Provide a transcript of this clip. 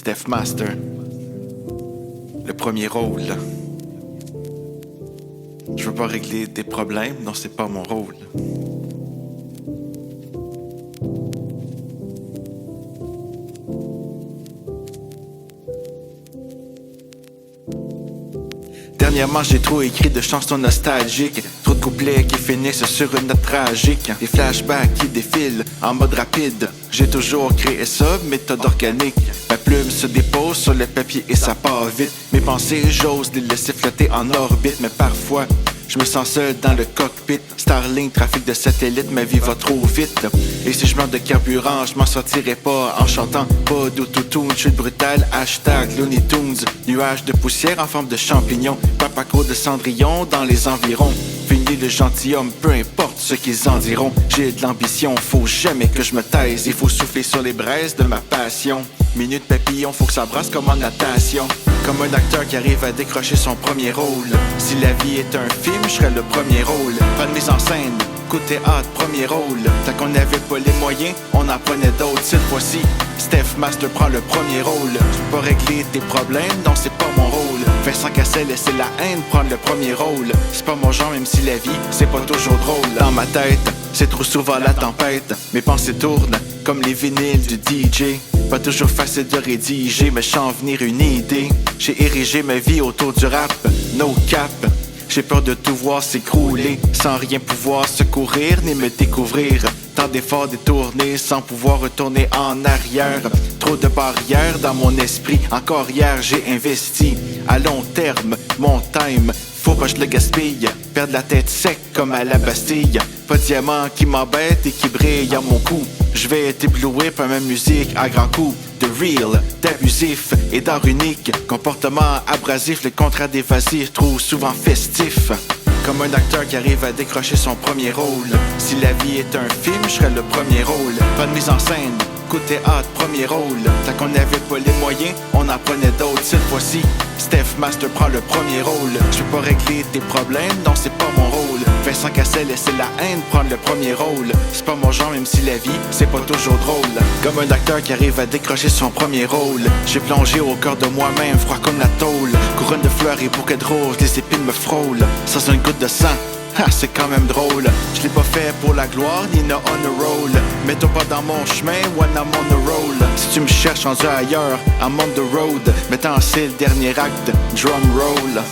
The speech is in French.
Steph Master. Le premier rôle. Je veux pas régler des problèmes, non, c'est pas mon rôle. Dernièrement, j'ai trop écrit de chansons nostalgiques. Trop de couplets qui finissent sur une note tragique. Des flashbacks qui défilent en mode rapide. J'ai toujours créé ça, méthode organique. Ma plume se dépose sur le papier et ça part vite. Mes pensées, j'ose les laisser flotter en orbite. Mais parfois, je me sens seul dans le cockpit. Starlink, trafic de satellite, ma vie va trop vite. Et si je manque de carburant, je m'en sortirai pas en chantant pas d'autotune. Chute brutale, hashtag Looney Tunes. Nuage de poussière en forme de champignon. Papaco de cendrillon dans les environs. Fini le gentilhomme, peu importe ce qu'ils en diront. J'ai de l'ambition, faut jamais que je me taise. Il faut souffler sur les braises de ma passion. Minute papillon, faut que ça brasse comme en natation. Comme un acteur qui arrive à décrocher son premier rôle. Si la vie est un film, je serais le premier rôle. Pas de mise en scène, coup de théâtre, premier rôle. Tant qu'on n'avait pas les moyens, on en prenait d'autres. Cette fois-ci, Steph Master prend le premier rôle. Je peux pas régler tes problèmes, non c'est pas mon rôle. Vincent Cassel, laisser la haine prendre le premier rôle. C'est pas mon genre, même si la vie, c'est pas toujours drôle. Dans ma tête, c'est trop souvent la tempête. Mes pensées tournent comme les vinyles du DJ. Pas toujours facile de rédiger, mais j'en venir une idée. J'ai érigé ma vie autour du rap, no cap. J'ai peur de tout voir s'écrouler, sans rien pouvoir secourir ni me découvrir. Tant d'efforts détournés, sans pouvoir retourner en arrière. Trop de barrières dans mon esprit, encore hier j'ai investi. À long terme, mon time, faut pas que je le gaspille. Perdre la tête sec comme à la Bastille. Pas de diamant qui m'embête et qui brille à mon cou. Je vais être ébloui par ma musique à grands coups de real, d'abusif et d'art unique. Comportement abrasif, le contrat d'évasif, trop souvent festif. Comme un acteur qui arrive à décrocher son premier rôle. Si la vie est un film, je serais le premier rôle. Pas de mise en scène, coup de théâtre, premier rôle. Tant qu'on n'avait pas les moyens, on en prenait d'autres. Cette fois-ci, Steph Master prend le premier rôle. Je peux pas régler tes problèmes, non c'est pas mon rôle. Vincent Cassel, laisser la haine prendre le premier rôle. C'est pas mon genre, même si la vie, c'est pas toujours drôle. Comme un acteur qui arrive à décrocher son premier rôle. J'ai plongé au cœur de moi-même, froid comme la tôle. Couronne de fleurs et bouquet de roses, les épines me frôlent. Sans une goutte de sang, ah, c'est quand même drôle. Je l'ai pas fait pour la gloire ni le honor roll. Mets-toi pas dans mon chemin when I'm on the roll. Si tu me cherches rendu ailleurs, I'm on the road. Mettant en scène le dernier acte, drum roll.